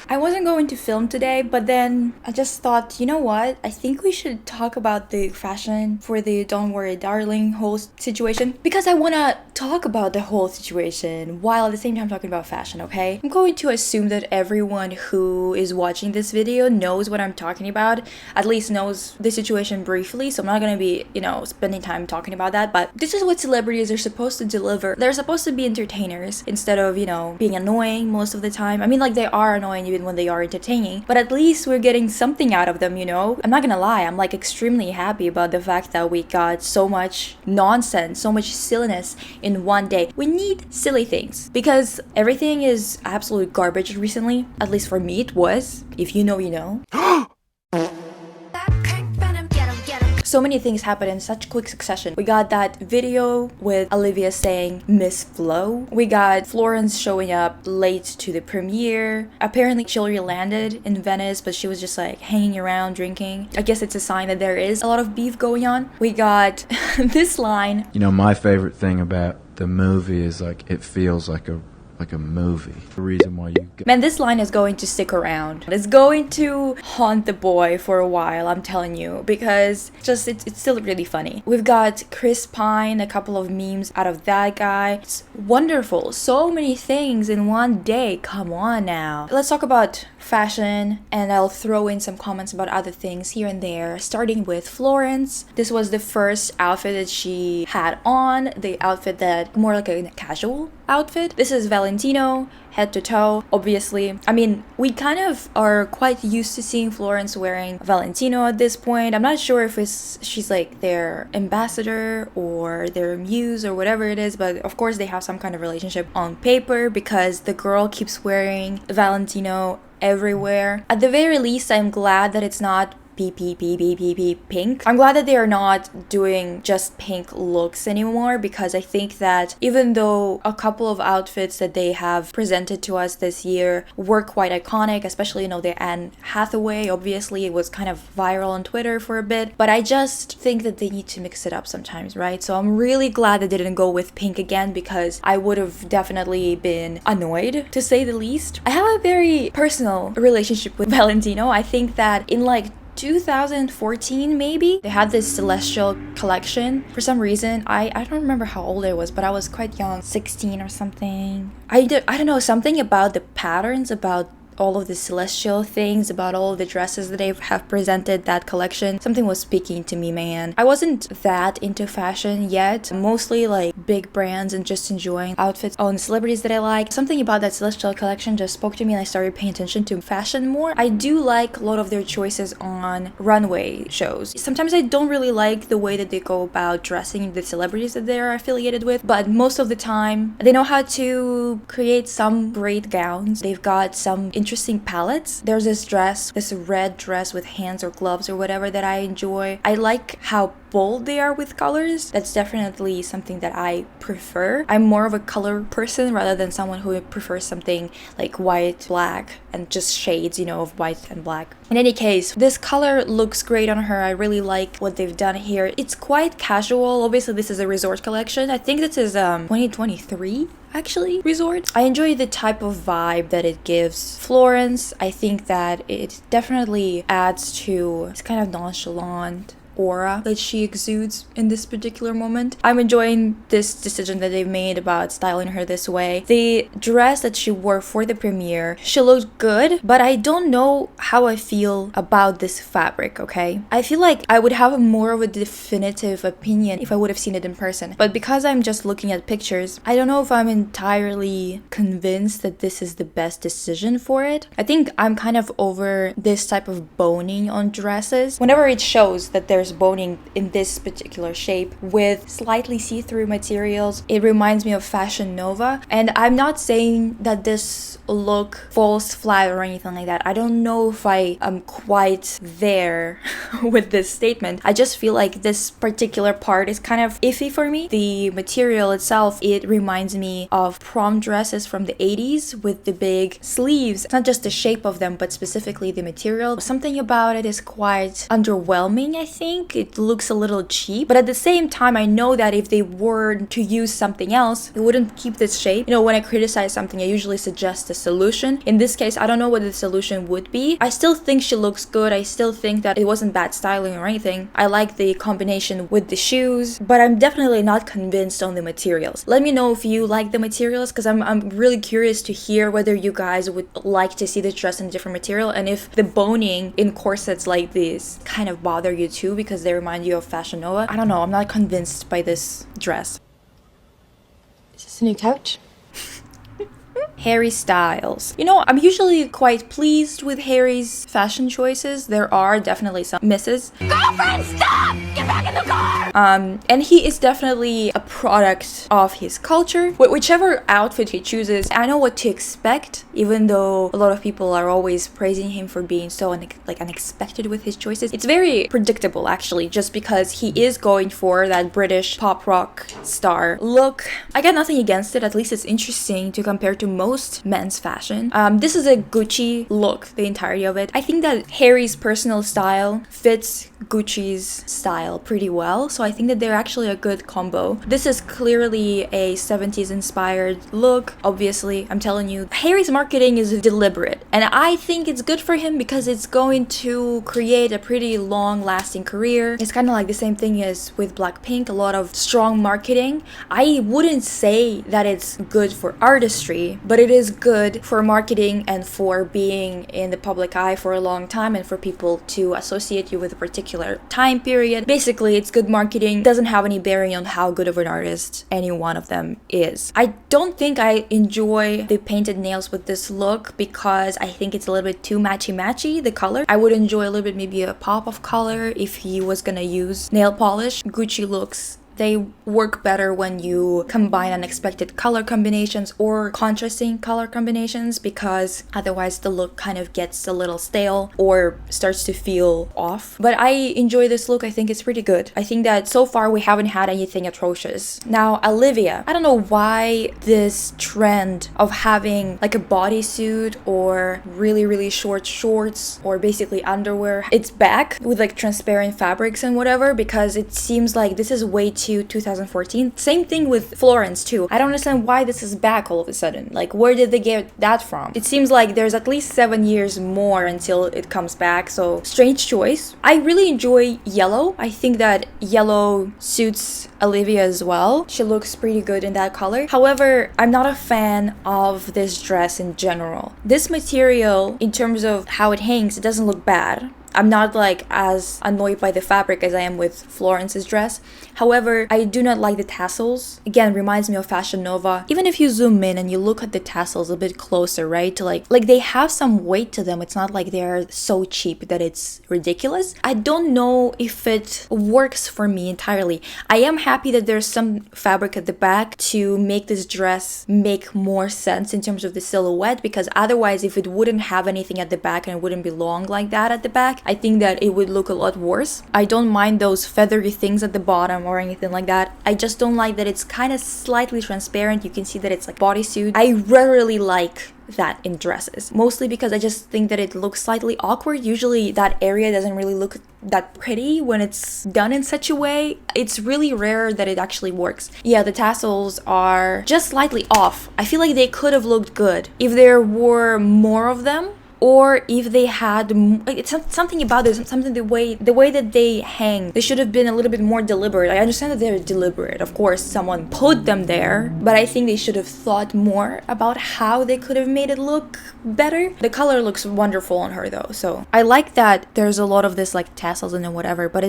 I wasn't going to film today, but then I just thought, you know what? I think we should talk about the fashion for the Don't Worry Darling whole situation, because I want to talk about the whole situation while at the same time talking about fashion, okay? I'm going to assume that everyone who is watching this video knows what I'm talking about, at least knows the situation briefly, so I'm not going to be, spending time talking about that, but this is what celebrities are supposed to deliver. They're supposed to be entertainers instead of, being annoying most of the time. I mean, like, they are annoying even when they are entertaining, but at least we're getting something out of them, I'm not gonna lie, I'm like extremely happy about the fact that we got so much nonsense, so much silliness in one day. We need silly things because everything is absolute garbage recently. At least for me it was. If you know, you know. So many things happened in such quick succession. We got that video with Olivia saying Miss Flo. We got Florence showing up late to the premiere. Apparently she already landed in Venice, but she was just like hanging around drinking. I guess it's a sign that there is a lot of beef going on. We got this line. My favorite thing about the movie is like it feels like a movie. The reason why Man, this line is going to stick around. It's going to haunt the boy for a while, I'm telling you, because it's still really funny. We've got Chris Pine, a couple of memes out of that guy. It's wonderful. So many things in one day. Come on now. Let's talk about fashion, and I'll throw in some comments about other things here and there, starting with Florence. This was the first outfit that she had on, the outfit that more like a casual outfit. This is Valentino, head to toe, obviously. I mean, we kind of are quite used to seeing Florence wearing Valentino at this point. I'm not sure if she's like their ambassador or their muse or whatever it is, but of course they have some kind of relationship on paper because the girl keeps wearing Valentino everywhere. At the very least, I'm glad that it's not pink. I'm glad that they are not doing just pink looks anymore, because I think that even though a couple of outfits that they have presented to us this year were quite iconic, especially, the Anne Hathaway, obviously it was kind of viral on Twitter for a bit, but I just think that they need to mix it up sometimes, right? So I'm really glad they didn't go with pink again, because I would have definitely been annoyed, to say the least. I have a very personal relationship with Valentino. I think that in 2014 maybe, they had this celestial collection. For some reason, I don't remember how old I was, but I was quite young, 16 or something. I don't know, something about the patterns, about all of the celestial things, about all of the dresses that they have presented that collection. Something was speaking to me, man. I wasn't that into fashion yet, mostly like big brands and just enjoying outfits on celebrities that I like. Something about that celestial collection just spoke to me and I started paying attention to fashion more. I do like a lot of their choices on runway shows. Sometimes I don't really like the way that they go about dressing the celebrities that they're affiliated with, but most of the time they know how to create some great gowns. They've got some interesting palettes. There's this red dress with hands or gloves or whatever that I enjoy. I like how bold they are with colors. That's definitely something that I prefer. I'm more of a color person rather than someone who prefers something like white, black, and just shades, of white and black. In any case, this color looks great on her. I really like what they've done here. It's quite casual. Obviously, this is a resort collection. I think this is 2023. Actually, resort. I enjoy the type of vibe that it gives Florence. I think that it definitely adds to this kind of nonchalant aura that she exudes in this particular moment. I'm enjoying this decision that they've made about styling her this way. The dress that she wore for the premiere, she looked good, but I don't know how I feel about this fabric, okay? I feel like I would have more of a definitive opinion if I would have seen it in person, but because I'm just looking at pictures, I don't know if I'm entirely convinced that this is the best decision for it. I think I'm kind of over this type of boning on dresses. Whenever it shows that there's boning in this particular shape with slightly see-through materials, it reminds me of Fashion Nova, and I'm not saying that this look falls flat or anything like that. I don't know if I am quite there with this statement. I just feel like this particular part is kind of iffy for me. The material itself, it reminds me of prom dresses from the 80s with the big sleeves. It's not just the shape of them, but specifically the material. Something about it is quite underwhelming, I think. think it looks a little cheap, but at the same time, I know that if they were to use something else, it wouldn't keep this shape. You know, when I criticize something, I usually suggest a solution. In this case, I don't know what the solution would be. I still think she looks good. I still think that it wasn't bad styling or anything. I like the combination with the shoes, but I'm definitely not convinced on the materials. Let me know if you like the materials, because I'm really curious to hear whether you guys would like to see this dress in a different material, and if the boning in corsets like this kind of bother you too because they remind you of Fashion Nova. I don't know, I'm not convinced by this dress. Is this a new couch? Harry Styles. You know, I'm usually quite pleased with Harry's fashion choices. There are definitely some misses. Girlfriend, stop! Get back in the car! And he is definitely a product of his culture. Whichever outfit he chooses, I know what to expect, even though a lot of people are always praising him for being so unexpected with his choices. It's very predictable, actually, just because he is going for that British pop rock star look. I got nothing against it. At least it's interesting to compare to most men's fashion. This is a Gucci look, the entirety of it. I think that Harry's personal style fits Gucci's style pretty well, so I think that they're actually a good combo. This is clearly a 70s inspired look. Obviously, I'm telling you, Harry's marketing is deliberate, and I think it's good for him because it's going to create a pretty long lasting career. It's kind of like the same thing as with Blackpink, a lot of strong marketing. I wouldn't say that it's good for artistry, but it is good for marketing and for being in the public eye for a long time and for people to associate you with a particular time period. Basically, it's good marketing. It doesn't have any bearing on how good of an artist any one of them is. I don't think I enjoy the painted nails with this look because I think it's a little bit too matchy-matchy, the color. I would enjoy a little bit, maybe a pop of color if he was gonna use nail polish. Gucci looks, they work better when you combine unexpected color combinations or contrasting color combinations, because otherwise the look kind of gets a little stale or starts to feel off. But I enjoy this look. I think it's pretty good. I think that so far we haven't had anything atrocious. Now, Olivia. I don't know why this trend of having like a bodysuit or really short shorts or basically underwear, it's back with like transparent fabrics and whatever, because it seems like this is way too 2014. Same thing with Florence too. I don't understand why this is back all of a sudden. Like, where did they get that from? It seems like there's at least 7 years more until it comes back, so strange choice. I really enjoy yellow. I think that yellow suits Olivia as well. She looks pretty good in that color. However, I'm not a fan of this dress in general. This material, in terms of how it hangs, it doesn't look bad. I'm not like as annoyed by the fabric as I am with Florence's dress. However, I do not like the tassels. Again, reminds me of Fashion Nova. Even if you zoom in and you look at the tassels a bit closer, right? To like they have some weight to them. It's not like they're so cheap that it's ridiculous. I don't know if it works for me entirely. I am happy that there's some fabric at the back to make this dress make more sense in terms of the silhouette, because otherwise if it wouldn't have anything at the back and it wouldn't be long like that at the back, I think that it would look a lot worse. I don't mind those feathery things at the bottom or anything like that. I just don't like that it's kind of slightly transparent. You can see that it's like bodysuit. I rarely like that in dresses, mostly because I just think that it looks slightly awkward. Usually that area doesn't really look that pretty when it's done in such a way. It's really rare that it actually works. Yeah, the tassels are just slightly off. I feel like they could have looked good if there were more of them, or if they had, it's something about this, something the way that they hang. They should have been a little bit more deliberate. I understand that they're deliberate. Of course, someone put them there, but I think they should have thought more about how they could have made it look better. The color looks wonderful on her though, so I like that there's a lot of this like tassels and whatever, but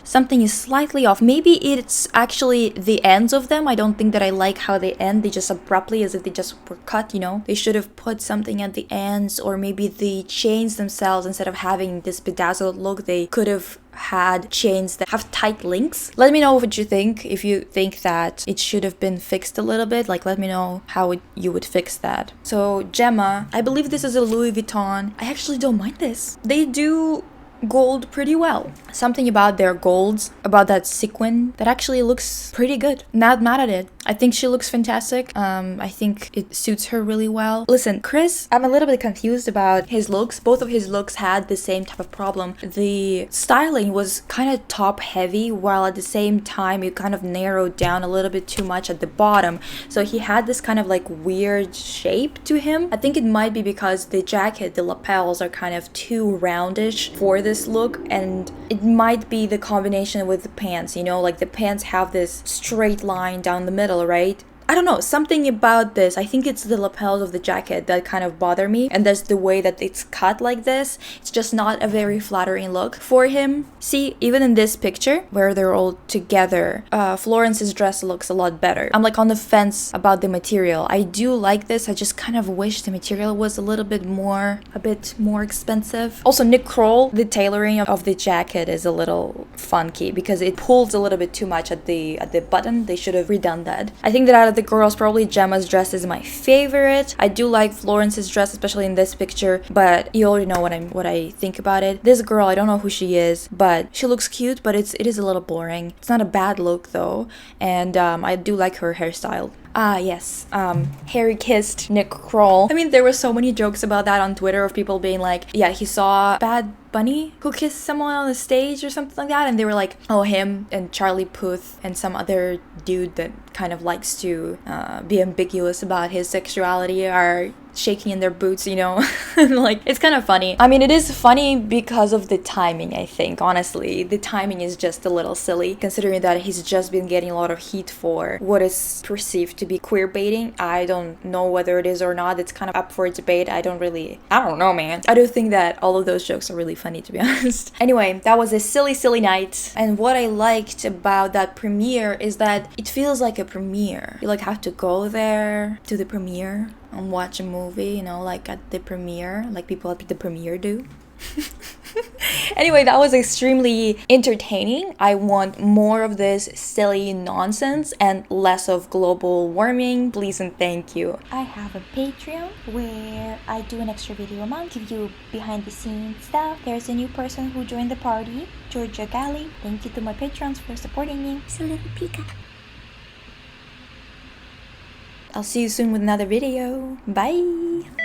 something is slightly off. Maybe it's actually the ends of them. I don't think that I like how they end. They just abruptly, as if they just were cut, you know? They should have put something at the ends, or maybe the chains themselves, instead of having this bedazzled look, they could have had chains that have tight links. Let me know what you think. If you think that it should have been fixed a little bit, like let me know how you would fix that. So Gemma, I believe this is a Louis Vuitton. I actually don't mind this. They do gold pretty well. Something about their golds, about that sequin, that actually looks pretty good. Not mad at it. I think she looks fantastic. I think it suits her really well. Listen, Chris, I'm a little bit confused about his looks. Both of his looks had the same type of problem. The styling was kind of top heavy, while at the same time it kind of narrowed down a little bit too much at the bottom. So he had this kind of like weird shape to him. I think it might be because the jacket, the lapels are kind of too roundish for this look, and it might be the combination with the pants, you know, like the pants have this straight line down the middle, right? I don't know, something about this. I think it's the lapels of the jacket that kind of bother me, and that's the way that it's cut like this. It's just not a very flattering look for him. See, even in this picture where they're all together, Florence's dress looks a lot better. I'm like on the fence about the material. I do like this, I just kind of wish the material was a bit more expensive. Also, Nick Kroll, the tailoring of the jacket is a little funky because it pulls a little bit too much at the button. They should have redone that. I think that out of the girls, probably Gemma's dress is my favorite. I do like Florence's dress, especially in this picture, but you already know what I think about it. This girl, I don't know who she is, but she looks cute, but it is a little boring. It's not a bad look though, and I do like her hairstyle. Ah, yes. Harry kissed Nick Kroll. I mean, there were so many jokes about that on Twitter of people being like, yeah, he saw Bad Bunny who kissed someone on the stage or something like that, and they were like, oh, him and Charlie Puth and some other dude that kind of likes to be ambiguous about his sexuality are shaking in their boots, you know. Like, it's kind of funny. I mean, it is funny because of the timing, I think. Honestly, the timing is just a little silly, considering that he's just been getting a lot of heat for what is perceived to be queer baiting. I don't know whether it is or not. It's kind of up for debate. I don't know, man. I do think that all of those jokes are really funny, to be honest. Anyway, that was a silly night, and what I liked about that premiere is that it feels like a premiere. You like have to go there to the premiere and watch a movie, you know, like at the premiere, like people at the premiere do. Anyway, that was extremely entertaining. I want more of this silly nonsense and less of global warming, please and thank you. I have a Patreon where I do an extra video a month, give you behind the scenes stuff. There's a new person who joined the party, Georgia Galley. Thank you to my patrons for supporting me. It's a little Pika. I'll see you soon with another video. Bye!